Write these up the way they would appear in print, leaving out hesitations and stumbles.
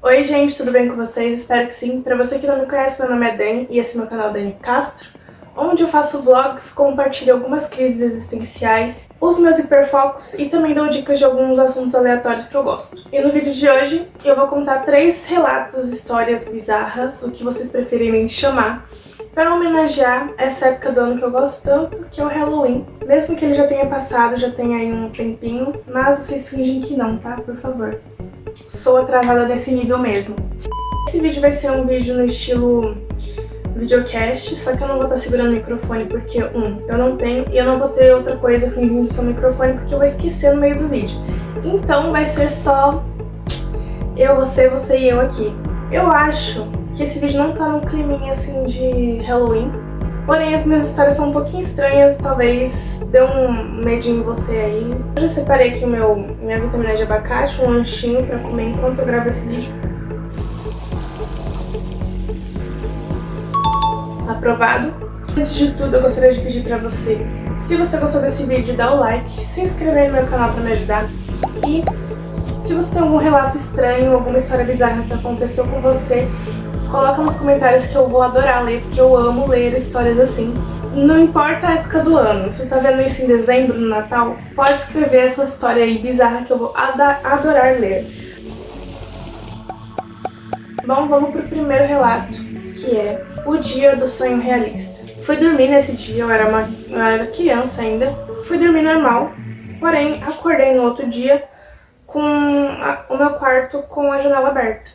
Oi gente, tudo bem com vocês? Espero que sim. Pra você que não me conhece, meu nome é Dani e esse é meu canal Dani Castro, onde eu faço vlogs, compartilho algumas crises existenciais, os meus hiperfocos e também dou dicas de alguns assuntos aleatórios que eu gosto. E no vídeo de hoje eu vou contar 3 relatos, histórias bizarras, o que vocês preferirem chamar, para homenagear essa época do ano que eu gosto tanto, que é o Halloween. Mesmo que ele já tenha passado, já tenha aí um tempinho, mas vocês fingem que não, tá? Por favor. Sou atrasada nesse nível mesmo. Esse vídeo vai ser um vídeo no estilo videocast, só que eu não vou estar segurando o microfone porque, eu não tenho, e eu não vou ter outra coisa fingindo seu microfone porque eu vou esquecer no meio do vídeo. Então vai ser só eu, você e eu aqui. Eu acho que esse vídeo não tá num climinha assim de Halloween, porém as minhas histórias são um pouquinho estranhas, talvez dê um medinho em você aí. Hoje eu separei aqui minha vitamina de abacate, um lanchinho pra comer enquanto eu gravo esse vídeo. Aprovado? Antes de tudo, eu gostaria de pedir pra você, se você gostou desse vídeo, dá o like, se inscrever no meu canal pra me ajudar e se você tem algum relato estranho, alguma história bizarra que aconteceu com você, coloca nos comentários que eu vou adorar ler, porque eu amo ler histórias assim. Não importa a época do ano, você tá vendo isso em dezembro, no Natal, pode escrever a sua história aí bizarra que eu vou adorar ler. Bom, vamos pro primeiro relato, que é o dia do sonho realista. Fui dormir nesse dia, eu era criança ainda, fui dormir normal, porém acordei no outro dia com o meu quarto com a janela aberta.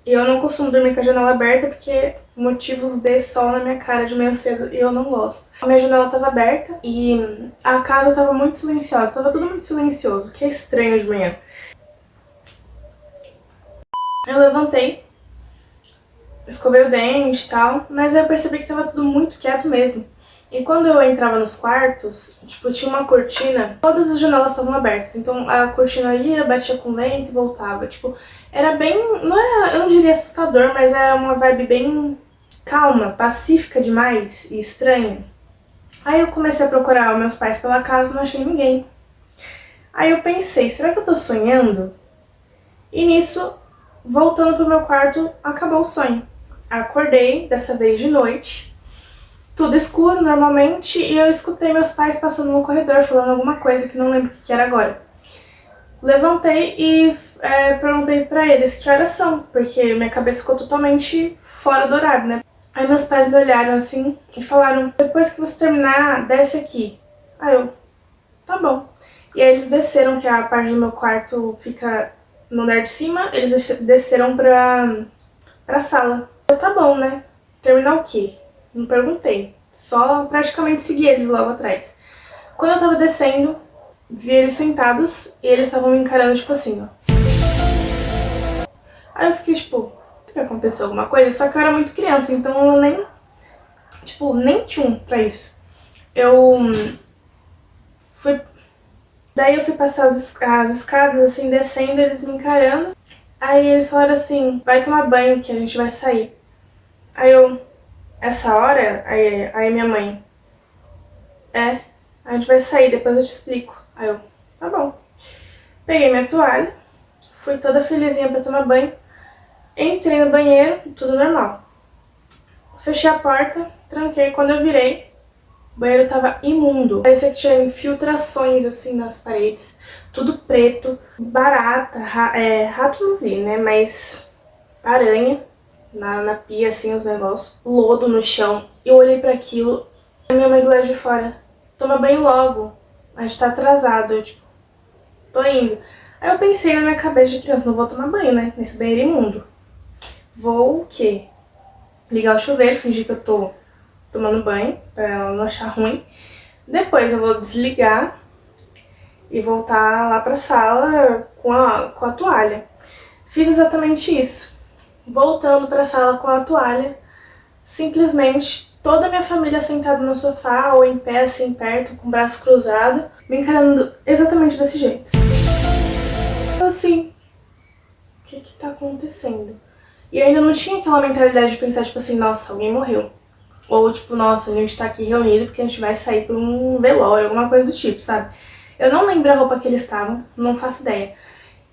E eu não costumo dormir com a janela aberta porque motivos de sol na minha cara de manhã cedo e eu não gosto. A minha janela estava aberta e a casa estava muito silenciosa, estava tudo muito silencioso, que é estranho de manhã. Eu levantei, escovei o dente e tal, mas aí eu percebi que estava tudo muito quieto mesmo. E quando eu entrava nos quartos, tipo, tinha uma cortina, todas as janelas estavam abertas, então a cortina ia, batia com vento e voltava, tipo, era bem, eu não diria assustador, mas era uma vibe bem calma, pacífica demais e estranha. Aí eu comecei a procurar os meus pais pela casa e não achei ninguém. Aí eu pensei, será que eu tô sonhando? E nisso, voltando pro meu quarto, acabou o sonho. Acordei, dessa vez de noite, tudo escuro normalmente, e eu escutei meus pais passando no corredor falando alguma coisa que não lembro o que era agora. Levantei e perguntei pra eles que horas são, porque minha cabeça ficou totalmente fora do horário, né? Aí meus pais me olharam assim e falaram, depois que você terminar, desce aqui. Aí eu, tá bom. E aí eles desceram, que a parte do meu quarto fica no andar de cima, eles desceram pra sala. Eu, tá bom, né? Terminar o quê? Não perguntei, só praticamente segui eles logo atrás. Quando eu tava descendo, vi eles sentados e eles estavam me encarando tipo assim, ó. Aí eu fiquei tipo, que aconteceu alguma coisa? Só que eu era muito criança, então eu nem tchum pra isso. Eu fui... Daí eu fui passar as escadas assim, descendo, eles me encarando. Aí eles falaram assim, vai tomar banho que a gente vai sair. Aí eu, essa hora? Aí minha mãe, a gente vai sair, depois eu te explico. Aí eu, tá bom. Peguei minha toalha, fui toda felizinha pra tomar banho, entrei no banheiro, tudo normal. Fechei a porta, tranquei, quando eu virei, o banheiro tava imundo. Parecia que tinha infiltrações assim nas paredes, tudo preto, barata, rato não vi, né, mas aranha na pia assim, os negócios, lodo no chão. Eu olhei pra aquilo, a minha mãe do lado de fora, toma banho logo, a gente tá atrasado, eu tipo, tô indo. Aí eu pensei na minha cabeça de criança, não vou tomar banho, né, nesse banheiro imundo. Vou o quê? Ligar o chuveiro, fingir que eu tô tomando banho, pra ela não achar ruim. Depois eu vou desligar e voltar lá pra sala com a toalha. Fiz exatamente isso. Voltando pra sala com a toalha, simplesmente toda a minha família sentada no sofá ou em pé, assim, perto, com o braço cruzado, me encarando exatamente desse jeito. Eu assim, o que que tá acontecendo? E ainda não tinha aquela mentalidade de pensar, tipo assim, nossa, alguém morreu. Ou tipo, nossa, a gente tá aqui reunido porque a gente vai sair pra um velório, alguma coisa do tipo, sabe? Eu não lembro a roupa que eles estavam, não faço ideia.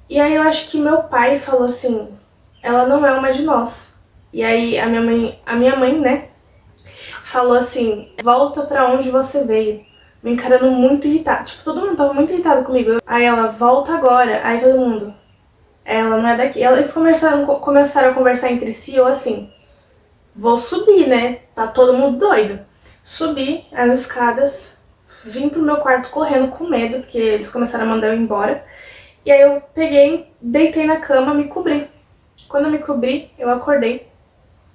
E aí eu acho que meu pai falou assim, ela não é uma de nós. E aí a minha mãe, né, falou assim, volta pra onde você veio. Me encarando muito irritada. Tipo, todo mundo tava muito irritado comigo. Aí ela, volta agora. Aí todo mundo, ela não é daqui. Eles começaram a conversar entre si, eu assim, vou subir, né? Tá todo mundo doido. Subi as escadas, vim pro meu quarto correndo com medo, porque eles começaram a mandar eu embora. E aí eu peguei, deitei na cama, me cobri. Quando eu me cobri, eu acordei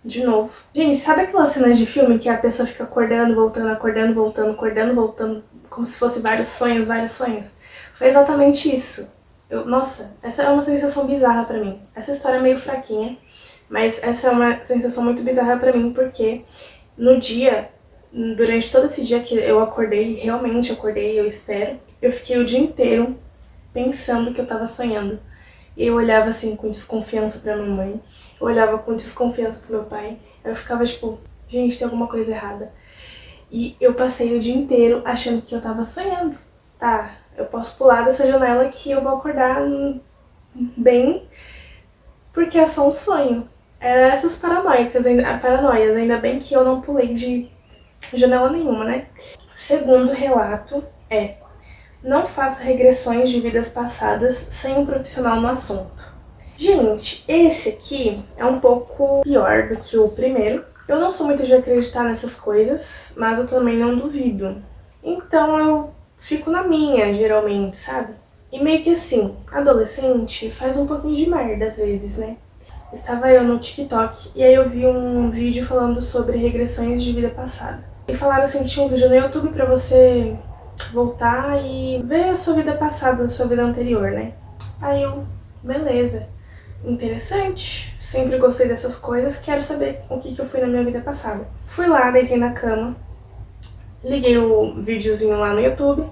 de novo. Gente, sabe aquelas cenas de filme que a pessoa fica acordando, voltando, acordando, voltando, acordando, voltando, como se fosse vários sonhos, vários sonhos? Foi exatamente isso. Nossa, essa é uma sensação bizarra pra mim. Essa história é meio fraquinha, mas essa é uma sensação muito bizarra pra mim, porque no dia, durante todo esse dia que eu acordei, realmente acordei, eu espero, eu fiquei o dia inteiro pensando que eu tava sonhando. E eu olhava assim com desconfiança pra minha mãe, eu olhava com desconfiança pro meu pai, eu ficava tipo, gente, tem alguma coisa errada. E eu passei o dia inteiro achando que eu tava sonhando. Tá, eu posso pular dessa janela que eu vou acordar bem, porque é só um sonho. Eram essas paranoias, ainda bem que eu não pulei de janela nenhuma, né? Segundo relato é: não faça regressões de vidas passadas sem um profissional no assunto. Gente, esse aqui é um pouco pior do que o primeiro. Eu não sou muito de acreditar nessas coisas, mas eu também não duvido. Então eu fico na minha, geralmente, sabe? E meio que assim, adolescente faz um pouquinho de merda às vezes, né? Estava eu no TikTok e aí eu vi um vídeo falando sobre regressões de vida passada. E falaram assim que tinha um vídeo no YouTube pra você voltar e ver a sua vida passada, a sua vida anterior, né? Aí eu, beleza, interessante, sempre gostei dessas coisas, quero saber o que eu fui na minha vida passada. Fui lá, deitei na cama, liguei o videozinho lá no YouTube.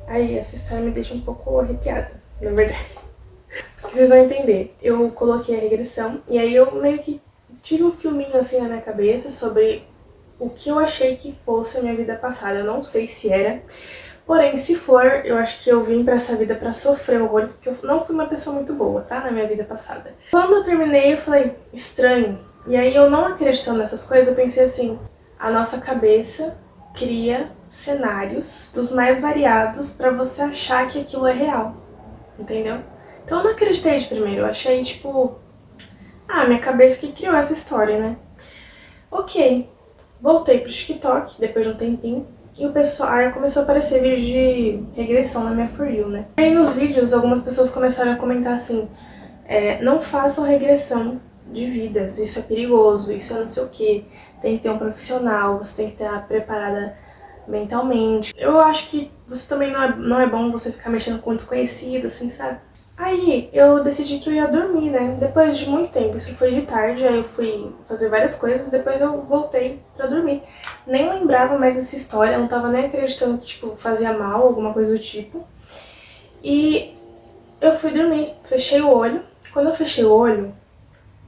Aí essa história me deixa um pouco arrepiada, na verdade. Vocês vão entender. Eu coloquei a regressão e aí eu meio que tive um filminho assim na minha cabeça sobre o que eu achei que fosse a minha vida passada. Eu não sei se era, porém, se for, eu acho que eu vim pra essa vida pra sofrer horrores, porque eu não fui uma pessoa muito boa, tá? Na minha vida passada. Quando eu terminei, eu falei, estranho. E aí eu não acreditando nessas coisas, eu pensei assim, a nossa cabeça cria cenários dos mais variados pra você achar que aquilo é real, entendeu? Então eu não acreditei de primeiro, eu achei tipo, minha cabeça que criou essa história, né? Ok, voltei pro TikTok depois de um tempinho e o pessoal, aí começou a aparecer vídeos de regressão na minha For You, né? E aí nos vídeos algumas pessoas começaram a comentar assim, não façam regressão de vidas, isso é perigoso, isso é não sei o que, tem que ter um profissional, você tem que estar preparada mentalmente. Eu acho que você também não é bom você ficar mexendo com um desconhecido, assim, sabe? Aí eu decidi que eu ia dormir, né? Depois de muito tempo, isso foi de tarde, aí eu fui fazer várias coisas, depois eu voltei pra dormir. Nem lembrava mais dessa história, eu não tava nem acreditando que, tipo, fazia mal, alguma coisa do tipo. E eu fui dormir, fechei o olho. Quando eu fechei o olho,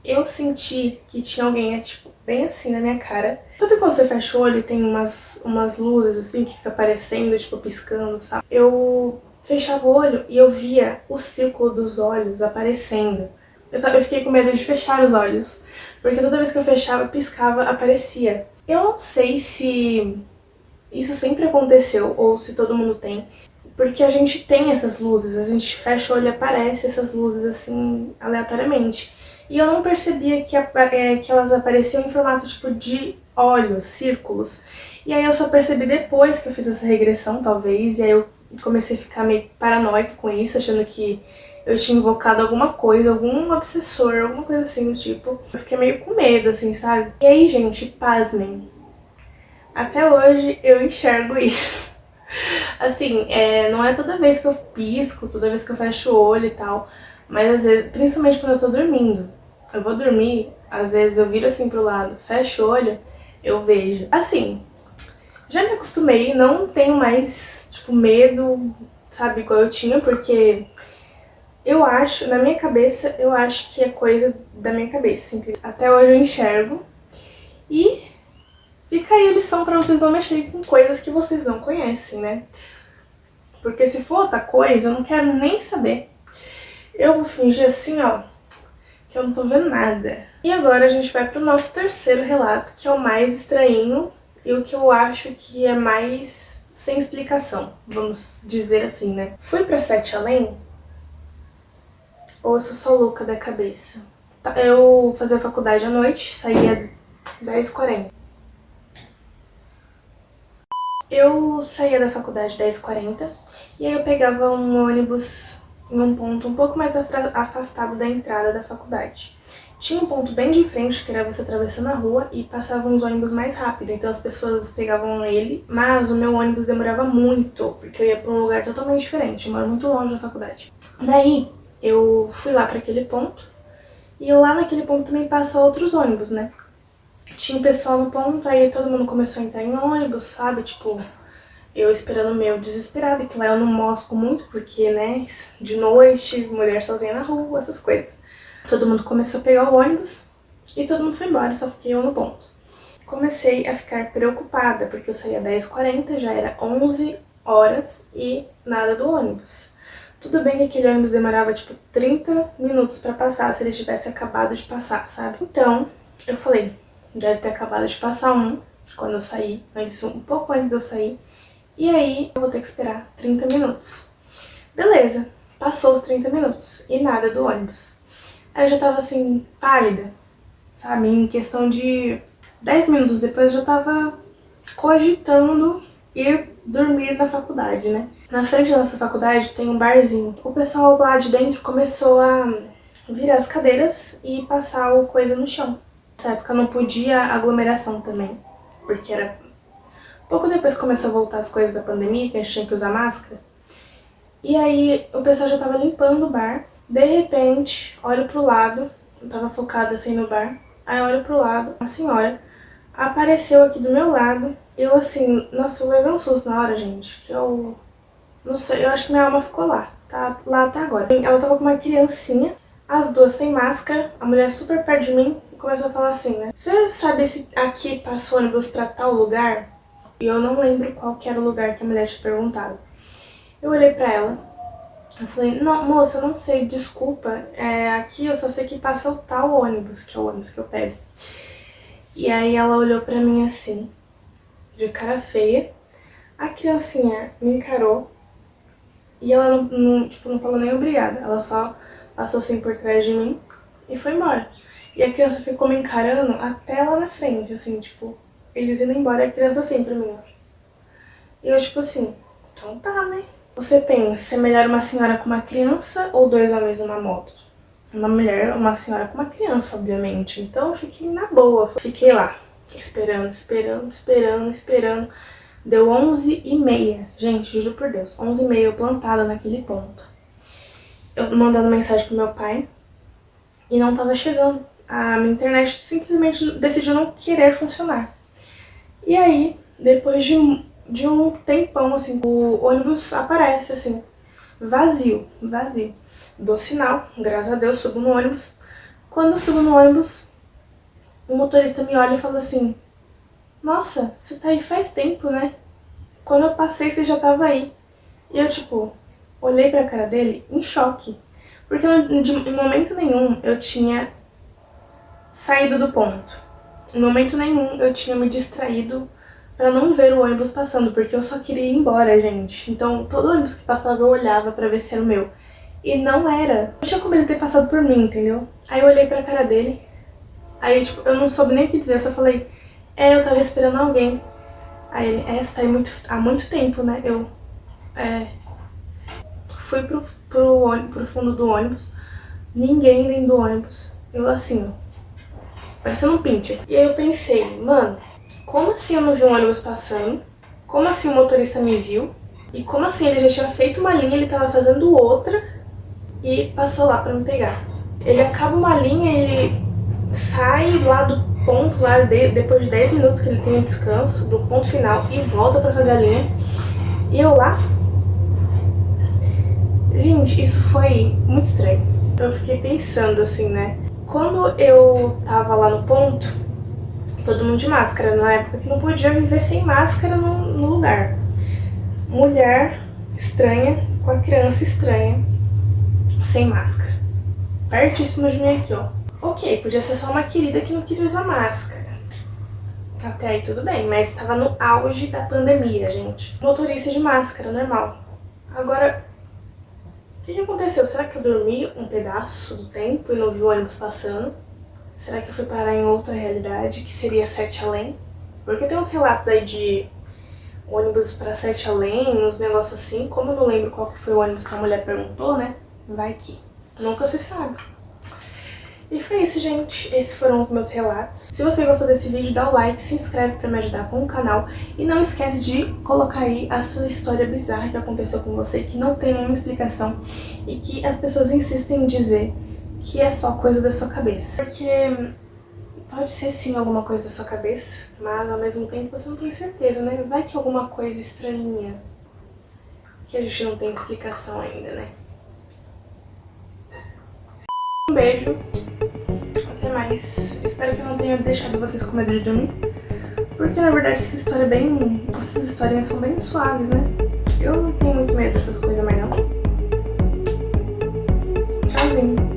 eu senti que tinha alguém, tipo, bem assim na minha cara. Sabe quando você fecha o olho e tem umas luzes assim que fica aparecendo, tipo, piscando, sabe? Eu fechava o olho e eu via o círculo dos olhos aparecendo. Eu fiquei com medo de fechar os olhos, porque toda vez que eu fechava, piscava, aparecia. Eu não sei se isso sempre aconteceu ou se todo mundo tem, porque a gente tem essas luzes, a gente fecha o olho e aparece essas luzes assim aleatoriamente. E eu não percebia que elas apareciam em formato tipo de olhos, círculos. E aí eu só percebi depois que eu fiz essa regressão, talvez, e aí eu comecei a ficar meio paranoica com isso, achando que eu tinha invocado alguma coisa, algum obsessor, alguma coisa assim do tipo. Eu fiquei meio com medo, assim, sabe? E aí, gente, pasmem. Até hoje eu enxergo isso. Assim, não é toda vez que eu pisco, toda vez que eu fecho o olho e tal, mas às vezes, principalmente quando eu tô dormindo. Eu vou dormir, às vezes eu viro assim pro lado, fecho o olho, eu vejo. Assim, já me acostumei, não tenho mais, tipo, medo, sabe, igual eu tinha, porque eu acho, na minha cabeça, eu acho que é coisa da minha cabeça. Assim. Até hoje eu enxergo. E fica aí a lição pra vocês não mexerem com coisas que vocês não conhecem, né? Porque se for outra coisa, eu não quero nem saber. Eu vou fingir assim, ó, que eu não tô vendo nada. E agora a gente vai pro nosso terceiro relato, que é o mais estranho e o que eu acho que é mais sem explicação, vamos dizer assim, né? Fui pra Sete Além, ou eu sou só louca da cabeça? Eu fazia faculdade à noite, saía 10h40. Eu saía da faculdade 10h40 e aí eu pegava um ônibus em um ponto um pouco mais afastado da entrada da faculdade. Tinha um ponto bem de frente, que era você atravessando a rua e passavam os ônibus mais rápido, então as pessoas pegavam ele, mas o meu ônibus demorava muito, porque eu ia para um lugar totalmente diferente, eu moro muito longe da faculdade. Daí eu fui lá para aquele ponto, e lá naquele ponto também passa outros ônibus, né? Tinha um pessoal no ponto, aí todo mundo começou a entrar em ônibus, sabe? Tipo, eu esperando o meu desesperada, que lá eu não mosco muito, porque, né, de noite, mulher sozinha na rua, essas coisas. Todo mundo começou a pegar o ônibus e todo mundo foi embora, só fiquei eu no ponto. Comecei a ficar preocupada, porque eu saía 10h40, já era 11 horas e nada do ônibus. Tudo bem que aquele ônibus demorava tipo 30 minutos pra passar, se ele tivesse acabado de passar, sabe? Então, eu falei, deve ter acabado de passar quando eu saí, um pouco antes de eu sair. E aí, eu vou ter que esperar 30 minutos. Beleza, passou os 30 minutos e nada do ônibus. Aí eu já tava assim, pálida, sabe? Em questão de 10 minutos depois eu já tava cogitando ir dormir na faculdade, né? Na frente da nossa faculdade tem um barzinho. O pessoal lá de dentro começou a virar as cadeiras e passar o coisa no chão. Nessa época não podia aglomeração também, porque era... Pouco depois que começou a voltar as coisas da pandemia, que a gente tinha que usar máscara. E aí o pessoal já tava limpando o bar. De repente, olho pro lado, eu tava focada assim no bar. Aí olho pro lado, a senhora apareceu aqui do meu lado. Eu assim, nossa, eu levei um susto na hora, gente, que eu não sei, eu acho que minha alma ficou lá, tá lá até agora. Ela tava com uma criancinha, as duas sem máscara, a mulher super perto de mim e começou a falar assim, né? Você sabe se aqui passou ônibus pra tal lugar? E eu não lembro qual que era o lugar que a mulher tinha perguntado. Eu olhei pra ela, eu falei, não, moça, eu não sei, desculpa, aqui eu só sei que passa o tal ônibus, que é o ônibus que eu pego. E aí ela olhou pra mim assim, de cara feia, a criancinha me encarou e ela não falou nem obrigada, ela só passou assim por trás de mim e foi embora. E a criança ficou me encarando até lá na frente, assim, tipo, eles indo embora e a criança assim pra mim, ó. E eu tipo assim, então tá, né? Você pensa, é melhor uma senhora com uma criança ou dois homens numa moto? Uma senhora com uma criança, obviamente. Então eu fiquei na boa. Fiquei lá, esperando. Deu 11h30. Gente, juro por Deus, 11h30 eu plantada naquele ponto. Eu mandando mensagem pro meu pai e não tava chegando. A minha internet simplesmente decidiu não querer funcionar. E aí, depois de um tempão, assim, o ônibus aparece, assim, vazio. Dou sinal, graças a Deus, subo no ônibus. Quando eu subo no ônibus, o motorista me olha e fala assim, nossa, você tá aí faz tempo, né? Quando eu passei, você já tava aí. E eu, tipo, olhei pra cara dele em choque. Porque em momento nenhum eu tinha saído do ponto. Em momento nenhum eu tinha me distraído pra não ver o ônibus passando, porque eu só queria ir embora, gente. Então, todo ônibus que passava eu olhava pra ver se era o meu. E não era. Não tinha como ele ter passado por mim, entendeu? Aí eu olhei pra cara dele. Aí, tipo, eu não soube nem o que dizer. Eu só falei, eu tava esperando alguém. Aí ele, você tá aí há muito tempo, né? Eu, fui pro fundo do ônibus. Ninguém dentro do ônibus. Eu assim, ó, parecendo um pincher. E aí eu pensei, mano, como assim eu não vi um ônibus passando? Como assim o motorista me viu? E como assim ele já tinha feito uma linha, ele tava fazendo outra e passou lá pra me pegar? Ele acaba uma linha, ele sai lá do ponto, lá depois de 10 minutos que ele tem um descanso, do ponto final, e volta pra fazer a linha. E eu lá... Gente, isso foi muito estranho. Eu fiquei pensando assim, né? Quando eu tava lá no ponto, todo mundo de máscara, na época que não podia viver sem máscara no lugar. Mulher estranha com a criança estranha. sem máscara. Pertíssimo de mim aqui, ó. Ok, podia ser só uma querida que não queria usar máscara. Até aí tudo bem, mas tava no auge da pandemia, gente. Motorista de máscara, normal. Agora, o que aconteceu? Será que eu dormi um pedaço do tempo e não vi o ônibus passando? Será que eu fui parar em outra realidade, que seria Sete Além? Porque tem uns relatos aí de ônibus pra Sete Além, uns negócios assim. Como eu não lembro qual que foi o ônibus que a mulher perguntou, né? Vai que nunca se sabe. E foi isso, gente. Esses foram os meus relatos. Se você gostou desse vídeo, dá o like, se inscreve pra me ajudar com o canal. E não esquece de colocar aí a sua história bizarra que aconteceu com você, que não tem nenhuma explicação e que as pessoas insistem em dizer que é só coisa da sua cabeça. Porque pode ser sim alguma coisa da sua cabeça, mas ao mesmo tempo você não tem certeza, né? Vai que alguma coisa estranha que a gente não tem explicação ainda, né? Um beijo, até mais. Espero que eu não tenha deixado vocês com medo de dormir, porque na verdade essas historinhas são bem suaves, né? Eu não tenho muito medo dessas coisas mais não. Tchauzinho.